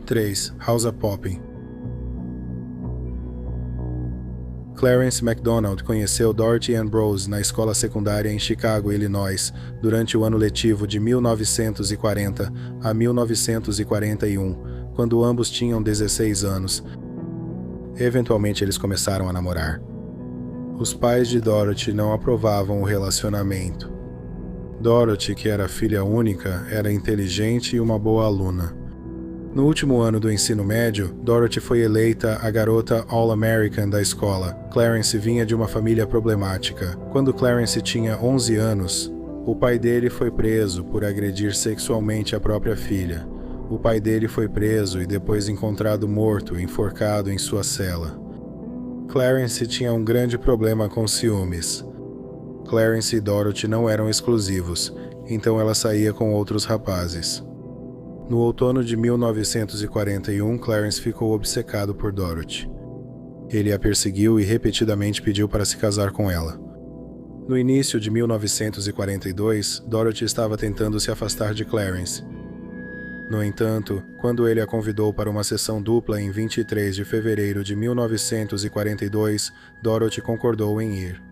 3. How's a Poppin'? Clarence MacDonald conheceu Dorothy Ambrose na escola secundária em Chicago, Illinois, durante o ano letivo de 1940 a 1941, quando ambos tinham 16 anos. Eventualmente eles começaram a namorar. Os pais de Dorothy não aprovavam o relacionamento. Dorothy, que era filha única, era inteligente e uma boa aluna. No último ano do ensino médio, Dorothy foi eleita a garota All-American da escola. Clarence vinha de uma família problemática. Quando Clarence tinha 11 anos, o pai dele foi preso por agredir sexualmente a própria filha. O pai dele foi preso e depois encontrado morto, enforcado em sua cela. Clarence tinha um grande problema com ciúmes. Clarence e Dorothy não eram exclusivos, então ela saía com outros rapazes. No outono de 1941, Clarence ficou obcecado por Dorothy. Ele a perseguiu e repetidamente pediu para se casar com ela. No início de 1942, Dorothy estava tentando se afastar de Clarence. No entanto, quando ele a convidou para uma sessão dupla em 23 de fevereiro de 1942, Dorothy concordou em ir.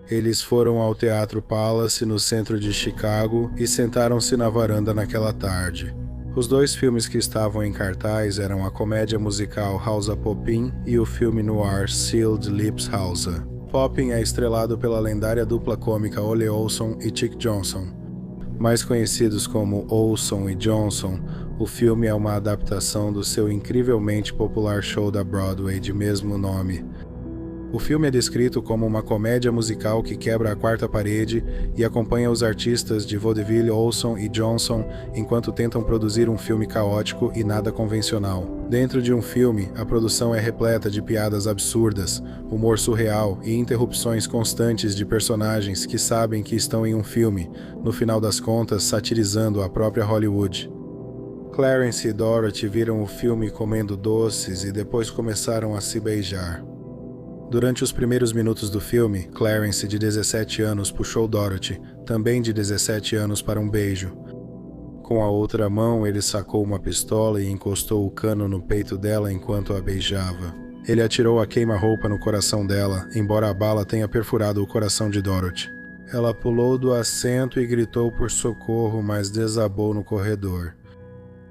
Eles foram ao Teatro Palace, no centro de Chicago, e sentaram-se na varanda naquela tarde. Os dois filmes que estavam em cartaz eram a comédia musical How's a Poppin' e o filme noir Sealed Lips Howza. Poppin' é estrelado pela lendária dupla cômica Ole Olson e Chick Johnson. Mais conhecidos como Olson e Johnson, o filme é uma adaptação do seu incrivelmente popular show da Broadway de mesmo nome. O filme é descrito como uma comédia musical que quebra a quarta parede e acompanha os artistas de vaudeville Olson e Johnson enquanto tentam produzir um filme caótico e nada convencional. Dentro de um filme, a produção é repleta de piadas absurdas, humor surreal e interrupções constantes de personagens que sabem que estão em um filme, no final das contas satirizando a própria Hollywood. Clarence e Dorothy viram o filme comendo doces e depois começaram a se beijar. Durante os primeiros minutos do filme, Clarence, de 17 anos, puxou Dorothy, também de 17 anos, para um beijo. Com a outra mão, ele sacou uma pistola e encostou o cano no peito dela enquanto a beijava. Ele atirou a queima-roupa no coração dela, embora a bala tenha perfurado o coração de Dorothy. Ela pulou do assento e gritou por socorro, mas desabou no corredor.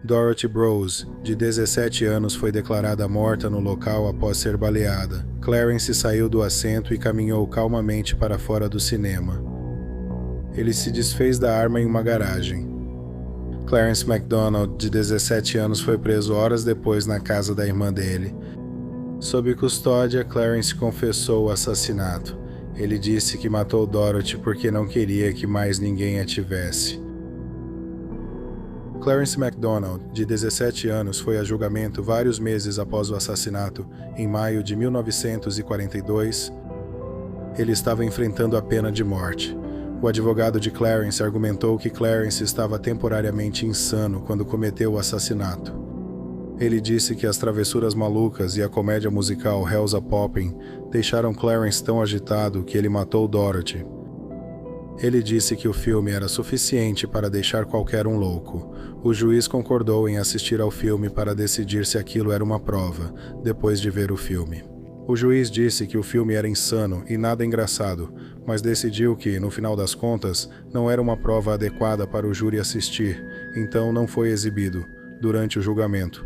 Dorothy Brose, de 17 anos, foi declarada morta no local após ser baleada. Clarence saiu do assento e caminhou calmamente para fora do cinema. Ele se desfez da arma em uma garagem. Clarence MacDonald, de 17 anos, foi preso horas depois na casa da irmã dele. Sob custódia, Clarence confessou o assassinato. Ele disse que matou Dorothy porque não queria que mais ninguém a tivesse. Clarence MacDonald, de 17 anos, foi a julgamento vários meses após o assassinato, em maio de 1942. Ele estava enfrentando a pena de morte. O advogado de Clarence argumentou que Clarence estava temporariamente insano quando cometeu o assassinato. Ele disse que as travessuras malucas e a comédia musical How's a Poppin' deixaram Clarence tão agitado que ele matou Dorothy. Ele disse que o filme era suficiente para deixar qualquer um louco. O juiz concordou em assistir ao filme para decidir se aquilo era uma prova, depois de ver o filme. O juiz disse que o filme era insano e nada engraçado, mas decidiu que, no final das contas, não era uma prova adequada para o júri assistir, então não foi exibido, durante o julgamento.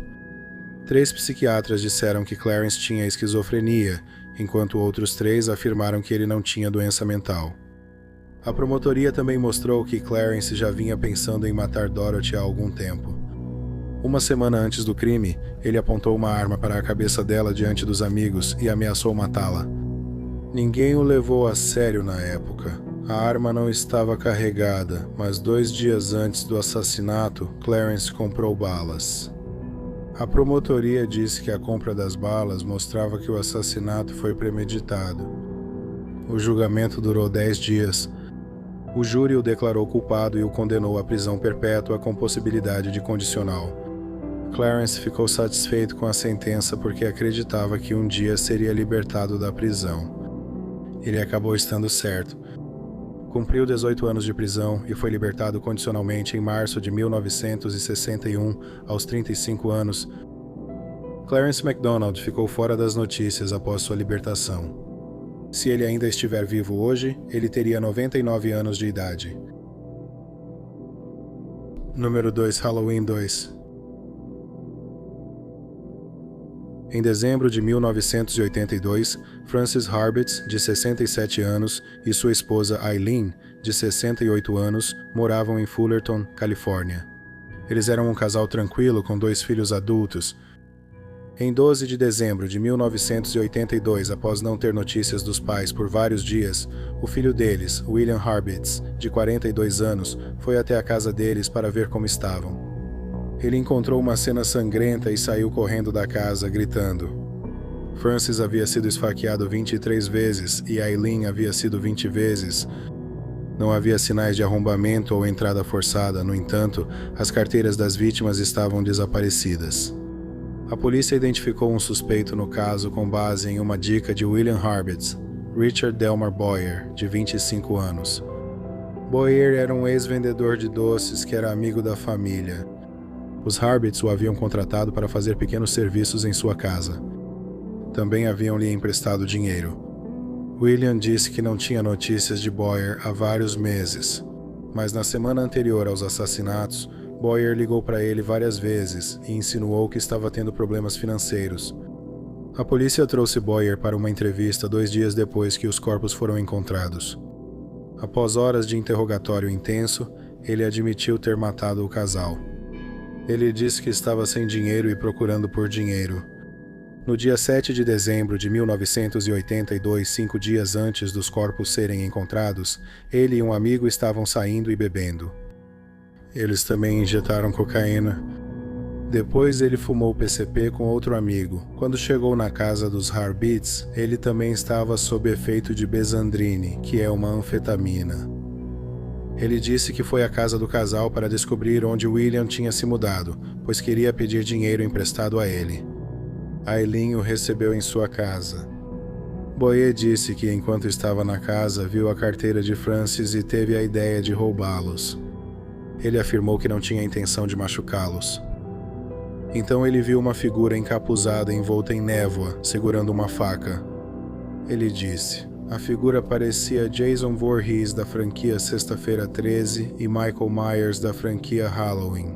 3 psiquiatras disseram que Clarence tinha esquizofrenia, enquanto outros 3 afirmaram que ele não tinha doença mental. A promotoria também mostrou que Clarence já vinha pensando em matar Dorothy há algum tempo. Uma semana antes do crime, ele apontou uma arma para a cabeça dela diante dos amigos e ameaçou matá-la. Ninguém o levou a sério na época. A arma não estava carregada, mas 2 dias antes do assassinato, Clarence comprou balas. A promotoria disse que a compra das balas mostrava que o assassinato foi premeditado. O julgamento durou 10 dias. O júri o declarou culpado e o condenou à prisão perpétua com possibilidade de condicional. Clarence ficou satisfeito com a sentença porque acreditava que um dia seria libertado da prisão. Ele acabou estando certo. Cumpriu 18 anos de prisão e foi libertado condicionalmente em março de 1961, aos 35 anos. Clarence MacDonald ficou fora das notícias após sua libertação. Se ele ainda estiver vivo hoje, ele teria 99 anos de idade. Número 2. Halloween 2. Em dezembro de 1982, Frances Harbits, de 67 anos, e sua esposa Eileen, de 68 anos, moravam em Fullerton, Califórnia. Eles eram um casal tranquilo com 2 filhos adultos. Em 12 de dezembro de 1982, após não ter notícias dos pais por vários dias, o filho deles, William Harbits, de 42 anos, foi até a casa deles para ver como estavam. Ele encontrou uma cena sangrenta e saiu correndo da casa, gritando. Frances havia sido esfaqueado 23 vezes e Eileen havia sido 20 vezes. Não havia sinais de arrombamento ou entrada forçada, no entanto, as carteiras das vítimas estavam desaparecidas. A polícia identificou um suspeito no caso com base em uma dica de William Harbits, Richard Delmar Boyer, de 25 anos. Boyer era um ex-vendedor de doces que era amigo da família. Os Harbits o haviam contratado para fazer pequenos serviços em sua casa. Também haviam-lhe emprestado dinheiro. William disse que não tinha notícias de Boyer há vários meses, mas na semana anterior aos assassinatos, Boyer ligou para ele várias vezes e insinuou que estava tendo problemas financeiros. A polícia trouxe Boyer para uma entrevista 2 dias depois que os corpos foram encontrados. Após horas de interrogatório intenso, ele admitiu ter matado o casal. Ele disse que estava sem dinheiro e procurando por dinheiro. No dia 7 de dezembro de 1982, 5 dias antes dos corpos serem encontrados, ele e um amigo estavam saindo e bebendo. Eles também injetaram cocaína. Depois ele fumou PCP com outro amigo. Quando chegou na casa dos Harbits, ele também estava sob efeito de Besandrine, que é uma anfetamina. Ele disse que foi à casa do casal para descobrir onde William tinha se mudado, pois queria pedir dinheiro emprestado a ele. Eileen o recebeu em sua casa. Boyer disse que enquanto estava na casa, viu a carteira de Frances e teve a ideia de roubá-los. Ele afirmou que não tinha intenção de machucá-los. Então ele viu uma figura encapuzada envolta em névoa, segurando uma faca. Ele disse: a figura parecia Jason Voorhees da franquia Sexta-feira 13 e Michael Myers da franquia Halloween.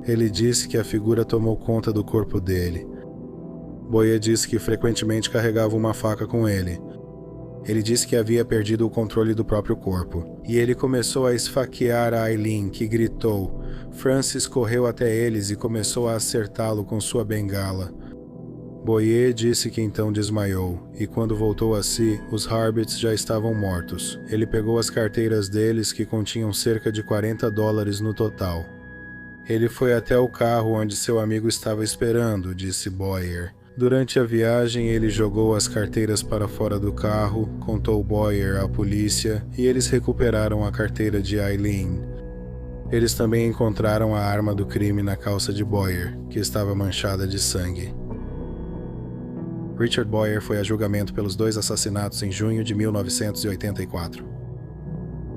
Ele disse que a figura tomou conta do corpo dele. Boyer disse que frequentemente carregava uma faca com ele. Ele disse que havia perdido o controle do próprio corpo. E ele começou a esfaquear a Eileen, que gritou. Frances correu até eles e começou a acertá-lo com sua bengala. Boyer disse que então desmaiou, e quando voltou a si, os Harbits já estavam mortos. Ele pegou as carteiras deles, que continham cerca de $40 no total. Ele foi até o carro onde seu amigo estava esperando, disse Boyer. Durante a viagem, ele jogou as carteiras para fora do carro, contou Boyer à polícia, e eles recuperaram a carteira de Eileen. Eles também encontraram a arma do crime na calça de Boyer, que estava manchada de sangue. Richard Boyer foi a julgamento pelos 2 assassinatos em junho de 1984.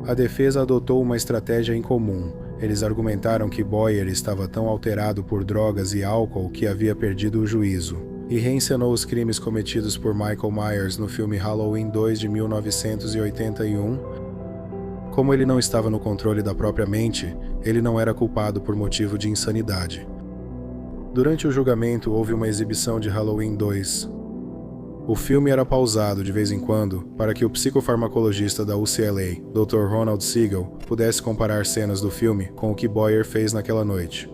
A defesa adotou uma estratégia incomum. Eles argumentaram que Boyer estava tão alterado por drogas e álcool que havia perdido o juízo, e reencenou os crimes cometidos por Michael Myers no filme Halloween 2 de 1981. Como ele não estava no controle da própria mente, ele não era culpado por motivo de insanidade. Durante o julgamento, houve uma exibição de Halloween 2. O filme era pausado de vez em quando para que o psicofarmacologista da UCLA, Dr. Ronald Siegel, pudesse comparar cenas do filme com o que Boyer fez naquela noite.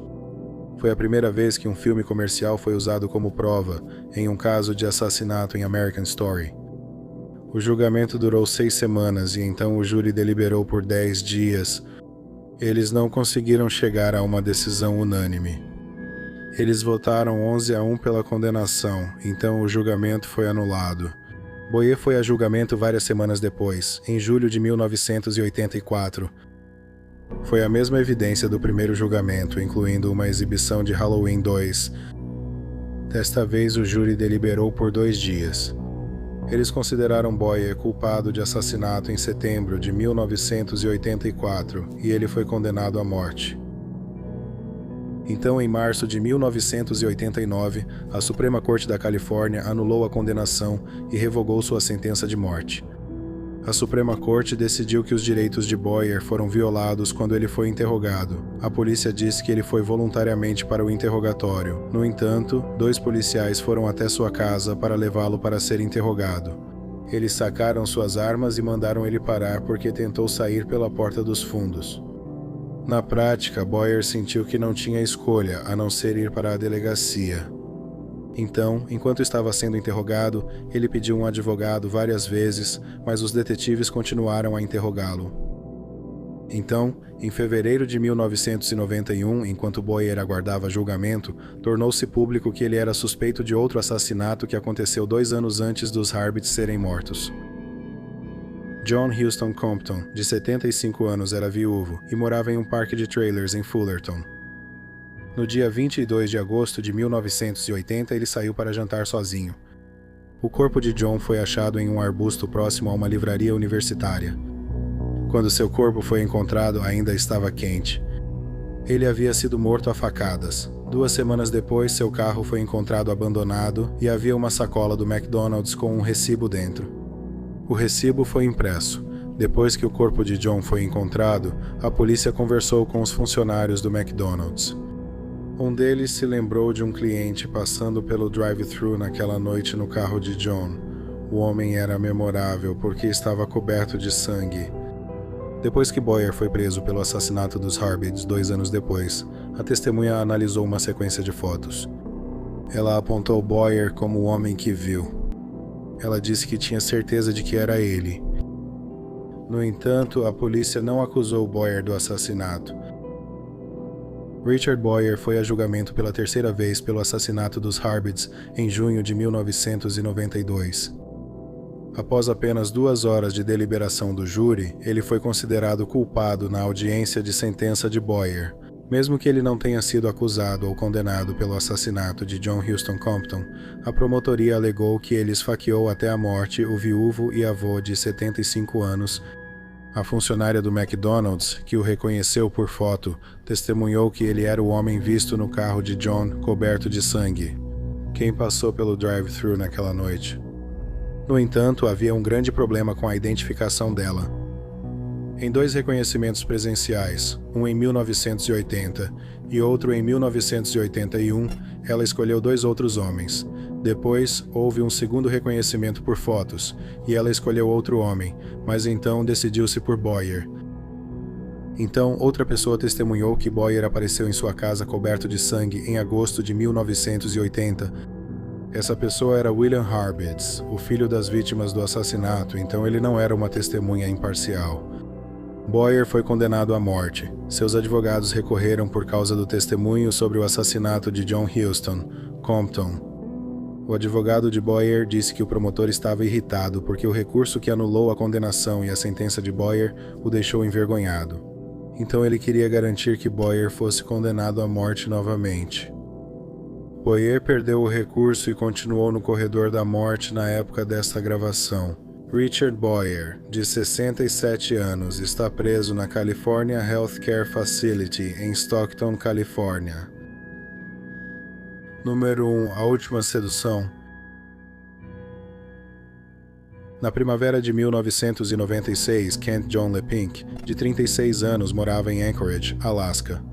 Foi a primeira vez que um filme comercial foi usado como prova em um caso de assassinato em American Story. O julgamento durou 6 semanas e então o júri deliberou por 10 dias. Eles não conseguiram chegar a uma decisão unânime. Eles votaram 11-1 pela condenação, então o julgamento foi anulado. Boyer foi a julgamento várias semanas depois, em julho de 1984. Foi a mesma evidência do primeiro julgamento, incluindo uma exibição de Halloween 2. Desta vez o júri deliberou por 2 dias. Eles consideraram Boyer culpado de assassinato em setembro de 1984 e ele foi condenado à morte. Então, em março de 1989, a Suprema Corte da Califórnia anulou a condenação e revogou sua sentença de morte. A Suprema Corte decidiu que os direitos de Boyer foram violados quando ele foi interrogado. A polícia disse que ele foi voluntariamente para o interrogatório. No entanto, 2 policiais foram até sua casa para levá-lo para ser interrogado. Eles sacaram suas armas e mandaram ele parar porque tentou sair pela porta dos fundos. Na prática, Boyer sentiu que não tinha escolha a não ser ir para a delegacia. Então, enquanto estava sendo interrogado, ele pediu um advogado várias vezes, mas os detetives continuaram a interrogá-lo. Então, em fevereiro de 1991, enquanto Boyer aguardava julgamento, tornou-se público que ele era suspeito de outro assassinato que aconteceu 2 anos antes dos Harbits serem mortos. John Huston Compton, de 75 anos, era viúvo e morava em um parque de trailers em Fullerton. No dia 22 de agosto de 1980, ele saiu para jantar sozinho. O corpo de John foi achado em um arbusto próximo a uma livraria universitária. Quando seu corpo foi encontrado, ainda estava quente. Ele havia sido morto a facadas. 2 semanas depois, seu carro foi encontrado abandonado e havia uma sacola do McDonald's com um recibo dentro. O recibo foi impresso. Depois que o corpo de John foi encontrado, a polícia conversou com os funcionários do McDonald's. Um deles se lembrou de um cliente passando pelo drive-thru naquela noite no carro de John. O homem era memorável porque estava coberto de sangue. Depois que Boyer foi preso pelo assassinato dos Harbits 2 anos depois, a testemunha analisou uma sequência de fotos. Ela apontou Boyer como o homem que viu. Ela disse que tinha certeza de que era ele. No entanto, a polícia não acusou Boyer do assassinato. Richard Boyer foi a julgamento pela 3ª vez pelo assassinato dos Harbits em junho de 1992. Após apenas 2 horas de deliberação do júri, ele foi considerado culpado na audiência de sentença de Boyer. Mesmo que ele não tenha sido acusado ou condenado pelo assassinato de John Huston Compton, a promotoria alegou que ele esfaqueou até a morte o viúvo e avô de 75 anos. A funcionária do McDonald's, que o reconheceu por foto, testemunhou que ele era o homem visto no carro de John coberto de sangue. Quem passou pelo drive-thru naquela noite? No entanto, havia um grande problema com a identificação dela. Em 2 reconhecimentos presenciais, um em 1980 e outro em 1981, ela escolheu 2 outros homens. Depois, houve um segundo reconhecimento por fotos, e ela escolheu outro homem, mas então decidiu-se por Boyer. Então, outra pessoa testemunhou que Boyer apareceu em sua casa coberto de sangue em agosto de 1980. Essa pessoa era William Harbits, o filho das vítimas do assassinato, então ele não era uma testemunha imparcial. Boyer foi condenado à morte. Seus advogados recorreram por causa do testemunho sobre o assassinato de John Huston Compton. O advogado de Boyer disse que o promotor estava irritado porque o recurso que anulou a condenação e a sentença de Boyer o deixou envergonhado. Então ele queria garantir que Boyer fosse condenado à morte novamente. Boyer perdeu o recurso e continuou no corredor da morte na época desta gravação. Richard Boyer, de 67 anos, está preso na California Healthcare Facility, em Stockton, Califórnia. Número 1. A Última Sedução. Na primavera de 1996, Kent John LePink, de 36 anos, morava em Anchorage, Alaska.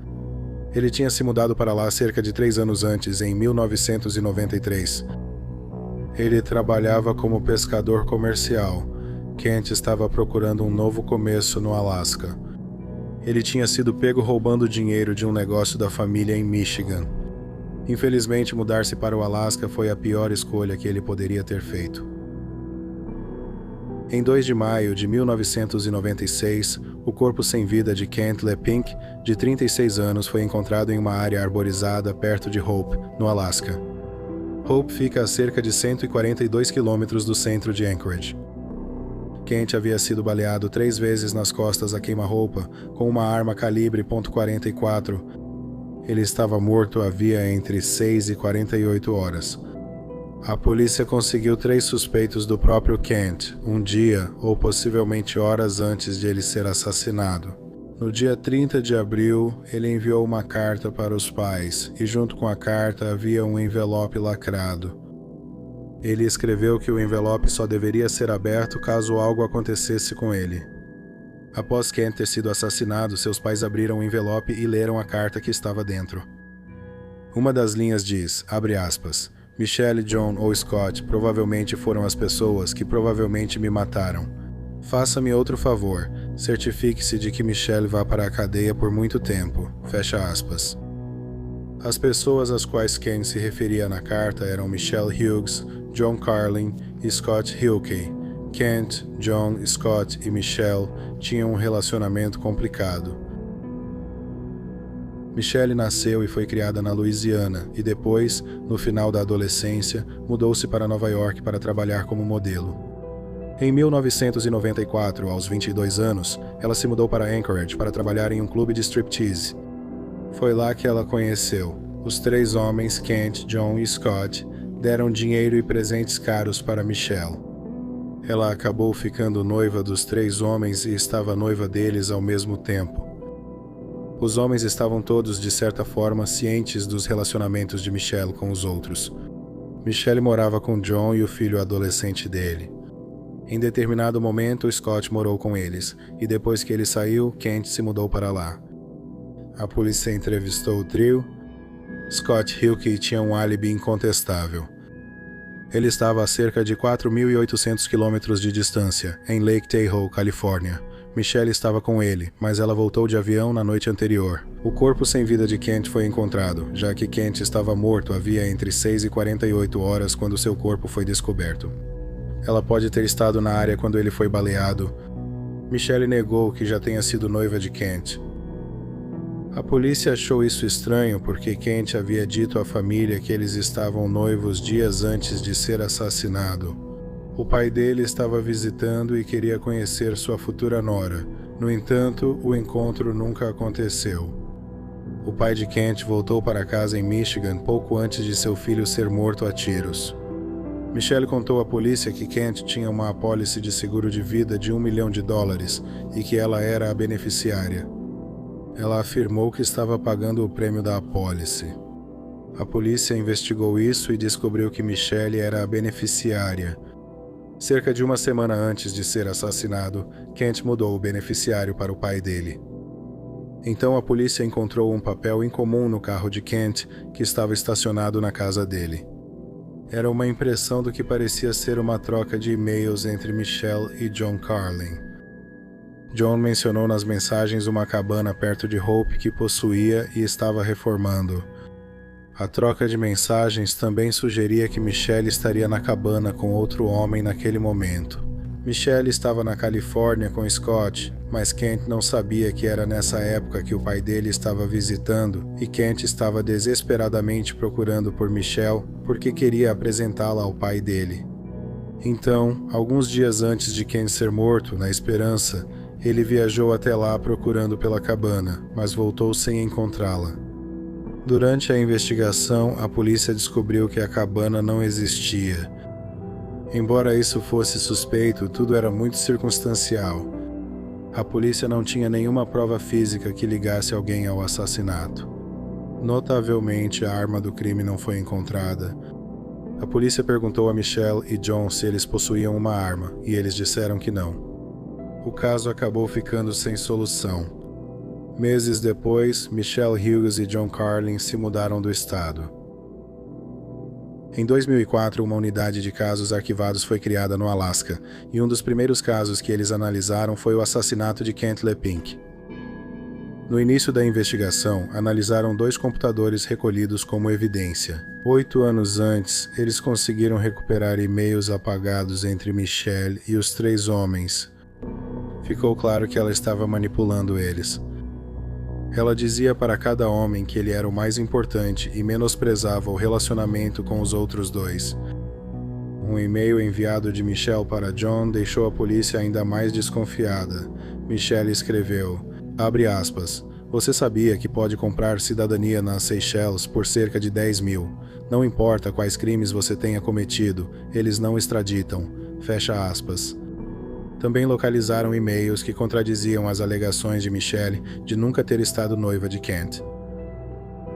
Ele tinha se mudado para lá cerca de 3 anos antes, em 1993. Ele trabalhava como pescador comercial. Kent estava procurando um novo começo no Alasca. Ele tinha sido pego roubando dinheiro de um negócio da família em Michigan. Infelizmente, mudar-se para o Alasca foi a pior escolha que ele poderia ter feito. Em 2 de maio de 1996, o corpo sem vida de Kent LePink, de 36 anos, foi encontrado em uma área arborizada perto de Hope, no Alasca. Hope fica a cerca de 142 quilômetros do centro de Anchorage. Kent havia sido baleado 3 vezes nas costas a queima-roupa com uma arma calibre .44. Ele estava morto havia entre 6 e 48 horas. A polícia conseguiu 3 suspeitos do próprio Kent, um dia ou possivelmente horas antes de ele ser assassinado. No dia 30 de abril, ele enviou uma carta para os pais, e junto com a carta havia um envelope lacrado. Ele escreveu que o envelope só deveria ser aberto caso algo acontecesse com ele. Após Kent ter sido assassinado, seus pais abriram o envelope e leram a carta que estava dentro. Uma das linhas diz, abre aspas, Michelle, John ou Scott provavelmente foram as pessoas que provavelmente me mataram. Faça-me outro favor, certifique-se de que Michelle vá para a cadeia por muito tempo. Fecha aspas. As pessoas às quais Kent se referia na carta eram Michelle Hughes, John Carlin e Scott Hilkey. Kent, John, Scott e Michelle tinham um relacionamento complicado. Michelle nasceu e foi criada na Louisiana e depois, no final da adolescência, mudou-se para Nova York para trabalhar como modelo. Em 1994, aos 22 anos, ela se mudou para Anchorage para trabalhar em um clube de striptease. Foi lá que ela conheceu. Os 3 homens, Kent, John e Scott, deram dinheiro e presentes caros para Michelle. Ela acabou ficando noiva dos 3 homens e estava noiva deles ao mesmo tempo. Os homens estavam todos, de certa forma, cientes dos relacionamentos de Michelle com os outros. Michelle morava com John e o filho adolescente dele. Em determinado momento, Scott morou com eles, e depois que ele saiu, Kent se mudou para lá. A polícia entrevistou o trio. Scott Hilkey tinha um álibi incontestável. Ele estava a cerca de 4.800 quilômetros de distância, em Lake Tahoe, Califórnia. Michelle estava com ele, mas ela voltou de avião na noite anterior. O corpo sem vida de Kent foi encontrado, já que Kent estava morto havia entre 6 e 48 horas quando seu corpo foi descoberto. Ela pode ter estado na área quando ele foi baleado. Michelle negou que já tenha sido noiva de Kent. A polícia achou isso estranho porque Kent havia dito à família que eles estavam noivos dias antes de ser assassinado. O pai dele estava visitando e queria conhecer sua futura nora. No entanto, o encontro nunca aconteceu. O pai de Kent voltou para casa em Michigan pouco antes de seu filho ser morto a tiros. Michelle contou à polícia que Kent tinha uma apólice de seguro de vida de $1 milhão e que ela era a beneficiária. Ela afirmou que estava pagando o prêmio da apólice. A polícia investigou isso e descobriu que Michelle era a beneficiária. Cerca de uma semana antes de ser assassinado, Kent mudou o beneficiário para o pai dele. Então a polícia encontrou um papel incomum no carro de Kent que estava estacionado na casa dele. Era uma impressão do que parecia ser uma troca de e-mails entre Michelle e John Carlin. John mencionou nas mensagens uma cabana perto de Hope que possuía e estava reformando. A troca de mensagens também sugeria que Michelle estaria na cabana com outro homem naquele momento. Michelle estava na Califórnia com Scott, mas Kent não sabia que era nessa época que o pai dele estava visitando e Kent estava desesperadamente procurando por Michelle porque queria apresentá-la ao pai dele. Então, alguns dias antes de Kent ser morto, na esperança, ele viajou até lá procurando pela cabana, mas voltou sem encontrá-la. Durante a investigação, a polícia descobriu que a cabana não existia. Embora isso fosse suspeito, tudo era muito circunstancial. A polícia não tinha nenhuma prova física que ligasse alguém ao assassinato. Notavelmente, a arma do crime não foi encontrada. A polícia perguntou a Michelle e John se eles possuíam uma arma, e eles disseram que não. O caso acabou ficando sem solução. Meses depois, Michelle Hughes e John Carlin se mudaram do estado. Em 2004, uma unidade de casos arquivados foi criada no Alasca, e um dos primeiros casos que eles analisaram foi o assassinato de Kent LePink. No início da investigação, analisaram 2 computadores recolhidos como evidência. 8 anos antes, eles conseguiram recuperar e-mails apagados entre Michelle e os 3 homens. Ficou claro que ela estava manipulando eles. Ela dizia para cada homem que ele era o mais importante e menosprezava o relacionamento com os outros 2. Um e-mail enviado de Michelle para John deixou a polícia ainda mais desconfiada. Michelle escreveu, abre aspas, Você sabia que pode comprar cidadania nas Seychelles por cerca de 10 mil. Não importa quais crimes você tenha cometido, eles não extraditam. Fecha aspas. Também localizaram e-mails que contradiziam as alegações de Michelle de nunca ter estado noiva de Kent.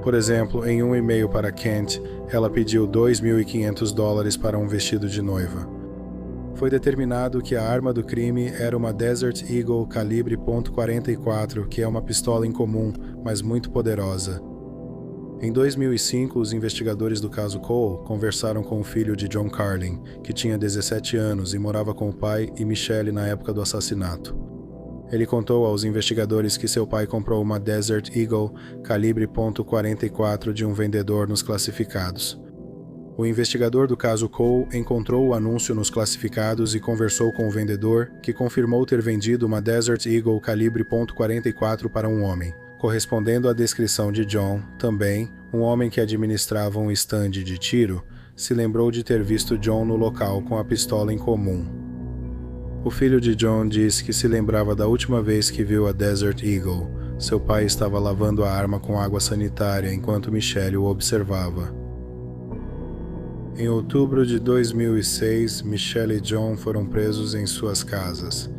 Por exemplo, em um e-mail para Kent, ela pediu $2.500 para um vestido de noiva. Foi determinado que a arma do crime era uma Desert Eagle calibre .44, que é uma pistola incomum, mas muito poderosa. Em 2005, os investigadores do caso Cole conversaram com o filho de John Carlin, que tinha 17 anos e morava com o pai e Michelle na época do assassinato. Ele contou aos investigadores que seu pai comprou uma Desert Eagle calibre .44 de um vendedor nos classificados. O investigador do caso Cole encontrou o anúncio nos classificados e conversou com o vendedor, que confirmou ter vendido uma Desert Eagle calibre .44 para um homem. Correspondendo à descrição de John, também, um homem que administrava um estande de tiro, se lembrou de ter visto John no local com a pistola em comum. O filho de John disse que se lembrava da última vez que viu a Desert Eagle. Seu pai estava lavando a arma com água sanitária enquanto Michelle o observava. Em outubro de 2006, Michelle e John foram presos em suas casas.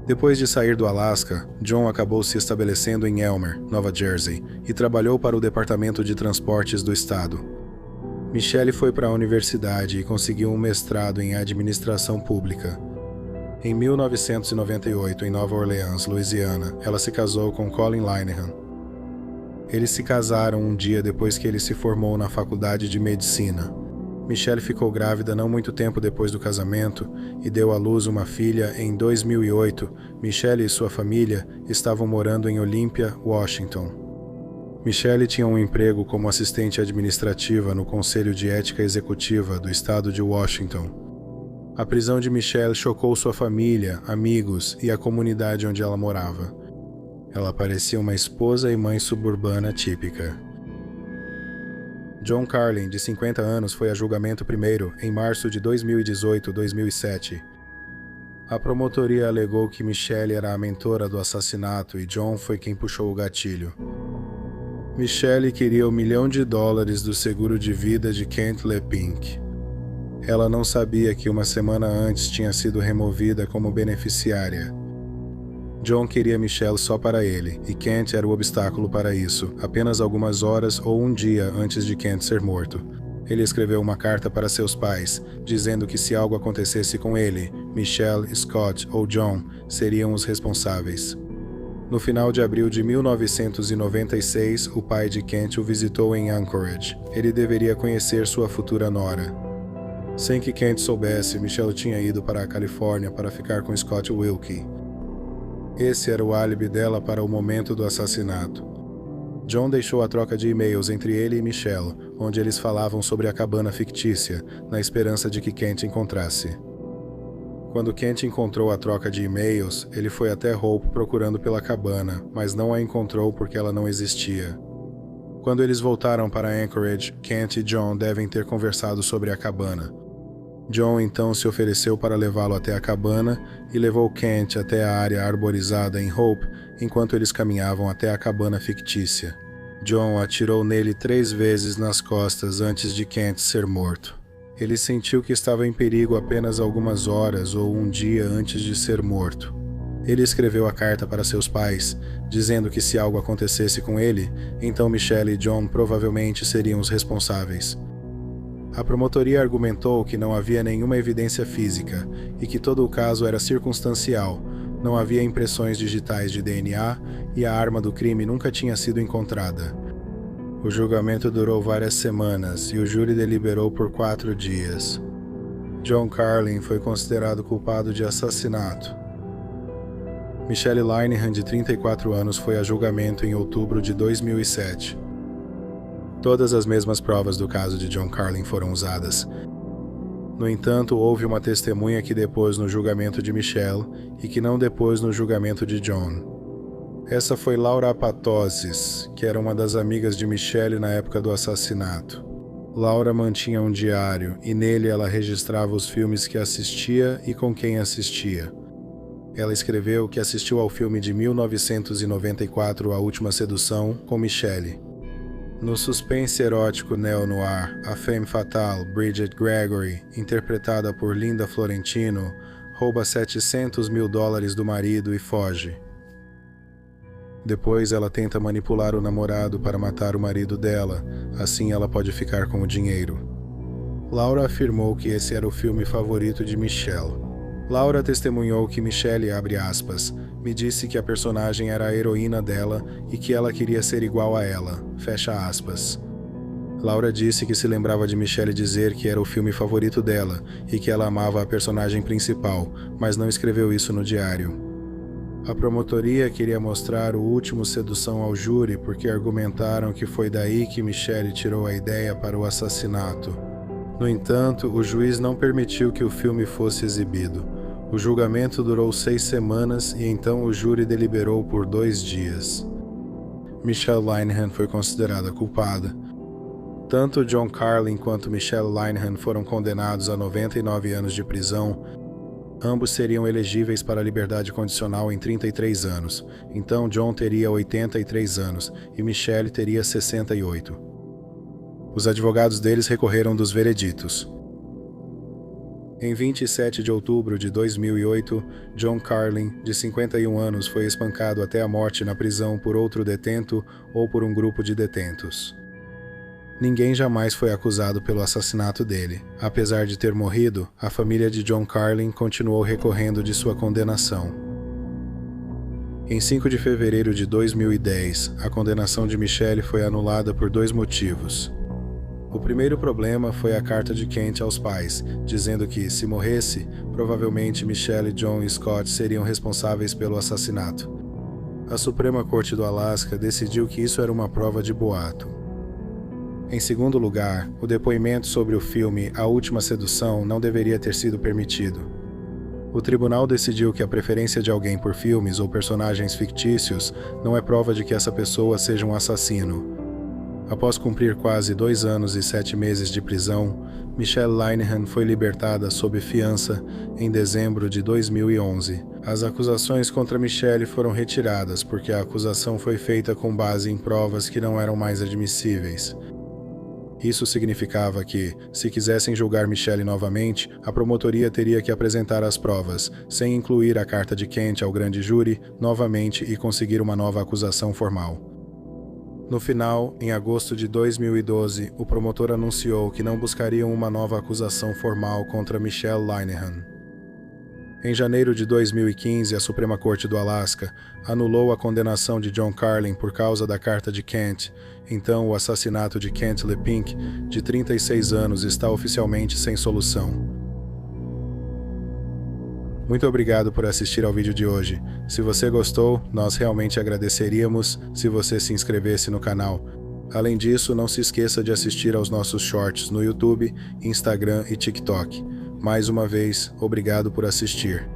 Depois de sair do Alasca, John acabou se estabelecendo em Elmer, Nova Jersey, e trabalhou para o Departamento de Transportes do estado. Michelle foi para a universidade e conseguiu um mestrado em administração pública. Em 1998, em Nova Orleans, Louisiana, ela se casou com Colin Linehan. Eles se casaram um dia depois que ele se formou na faculdade de medicina. Michelle ficou grávida não muito tempo depois do casamento e deu à luz uma filha em 2008. Michelle e sua família estavam morando em Olympia, Washington. Michelle tinha um emprego como assistente administrativa no Conselho de Ética Executiva do estado de Washington. A prisão de Michelle chocou sua família, amigos e a comunidade onde ela morava. Ela parecia uma esposa e mãe suburbana típica. John Carlin, de 50 anos, foi a julgamento primeiro, em março de 2018-2007. A promotoria alegou que Michelle era a mentora do assassinato e John foi quem puxou o gatilho. Michelle queria $1 milhão do seguro de vida de Kent LePink. Ela não sabia que uma semana antes tinha sido removida como beneficiária. John queria Michelle só para ele, e Kent era o obstáculo para isso, apenas algumas horas ou um dia antes de Kent ser morto. Ele escreveu uma carta para seus pais, dizendo que se algo acontecesse com ele, Michelle, Scott ou John seriam os responsáveis. No final de abril de 1996, o pai de Kent o visitou em Anchorage. Ele deveria conhecer sua futura nora. Sem que Kent soubesse, Michelle tinha ido para a Califórnia para ficar com Scott Wilkie. Esse era o álibi dela para o momento do assassinato. John deixou a troca de e-mails entre ele e Michelle, onde eles falavam sobre a cabana fictícia, na esperança de que Kent encontrasse. Quando Kent encontrou a troca de e-mails, ele foi até Hope procurando pela cabana, mas não a encontrou porque ela não existia. Quando eles voltaram para Anchorage, Kent e John devem ter conversado sobre a cabana. John então se ofereceu para levá-lo até a cabana e levou Kent até a área arborizada em Hope, enquanto eles caminhavam até a cabana fictícia. John atirou nele 3 vezes nas costas antes de Kent ser morto. Ele sentiu que estava em perigo apenas algumas horas ou um dia antes de ser morto. Ele escreveu a carta para seus pais, dizendo que se algo acontecesse com ele, então Michelle e John provavelmente seriam os responsáveis. A promotoria argumentou que não havia nenhuma evidência física e que todo o caso era circunstancial, não havia impressões digitais de DNA e a arma do crime nunca tinha sido encontrada. O julgamento durou várias semanas e o júri deliberou por 4 dias. John Carlin foi considerado culpado de assassinato. Michelle Linehan, de 34 anos, foi a julgamento em outubro de 2007. Todas as mesmas provas do caso de John Carlin foram usadas. No entanto, houve uma testemunha que depôs no julgamento de Michelle e que não depôs no julgamento de John. Essa foi Laura Patozis, que era uma das amigas de Michelle na época do assassinato. Laura mantinha um diário e nele ela registrava os filmes que assistia e com quem assistia. ela escreveu que assistiu ao filme de 1994 A Última Sedução com Michelle. No suspense erótico neo-noir, a femme fatale Bridget Gregory, interpretada por Linda Florentino, rouba $700 mil do marido e foge. Depois ela tenta manipular o namorado para matar o marido dela, assim ela pode ficar com o dinheiro. Laura afirmou que esse era o filme favorito de Michelle. Laura testemunhou que Michelle, abre aspas, me disse que a personagem era a heroína dela e que ela queria ser igual a ela, fecha aspas. Laura disse que se lembrava de Michelle dizer que era o filme favorito dela e que ela amava a personagem principal, mas não escreveu isso no diário. A promotoria queria mostrar o último Sedução ao júri porque argumentaram que foi daí que Michelle tirou a ideia para o assassinato. No entanto, o juiz não permitiu que o filme fosse exibido. O julgamento durou 6 semanas e então o júri deliberou por 2 dias. Michelle Linehan foi considerada culpada. Tanto John Carlin quanto Michelle Linehan foram condenados a 99 anos de prisão. Ambos seriam elegíveis para a liberdade condicional em 33 anos, então John teria 83 anos e Michelle teria 68. Os advogados deles recorreram dos vereditos. Em 27 de outubro de 2008, John Carlin, de 51 anos, foi espancado até a morte na prisão por outro detento ou por um grupo de detentos. Ninguém jamais foi acusado pelo assassinato dele. Apesar de ter morrido, a família de John Carlin continuou recorrendo de sua condenação. Em 5 de fevereiro de 2010, a condenação de Michelle foi anulada por 2 motivos. O primeiro problema foi a carta de Kent aos pais, dizendo que, se morresse, provavelmente Michelle, John e Scott seriam responsáveis pelo assassinato. A Suprema Corte do Alasca decidiu que isso era uma prova de boato. Em segundo lugar, o depoimento sobre o filme A Última Sedução não deveria ter sido permitido. O tribunal decidiu que a preferência de alguém por filmes ou personagens fictícios não é prova de que essa pessoa seja um assassino. Após cumprir quase 2 anos e 7 meses de prisão, Michelle Linehan foi libertada sob fiança em dezembro de 2011. As acusações contra Michelle foram retiradas porque a acusação foi feita com base em provas que não eram mais admissíveis. Isso significava que, se quisessem julgar Michelle novamente, a promotoria teria que apresentar as provas, sem incluir a carta de Kent ao grande júri, novamente e conseguir uma nova acusação formal. No final, em agosto de 2012, o promotor anunciou que não buscariam uma nova acusação formal contra Michelle Linehan. Em janeiro de 2015, a Suprema Corte do Alasca anulou a condenação de John Carlin por causa da carta de Kent. Então, o assassinato de Kent LePink, de 36 anos, está oficialmente sem solução. Muito obrigado por assistir ao vídeo de hoje. Se você gostou, nós realmente agradeceríamos se você se inscrevesse no canal. Além disso, não se esqueça de assistir aos nossos shorts no YouTube, Instagram e TikTok. Mais uma vez, obrigado por assistir.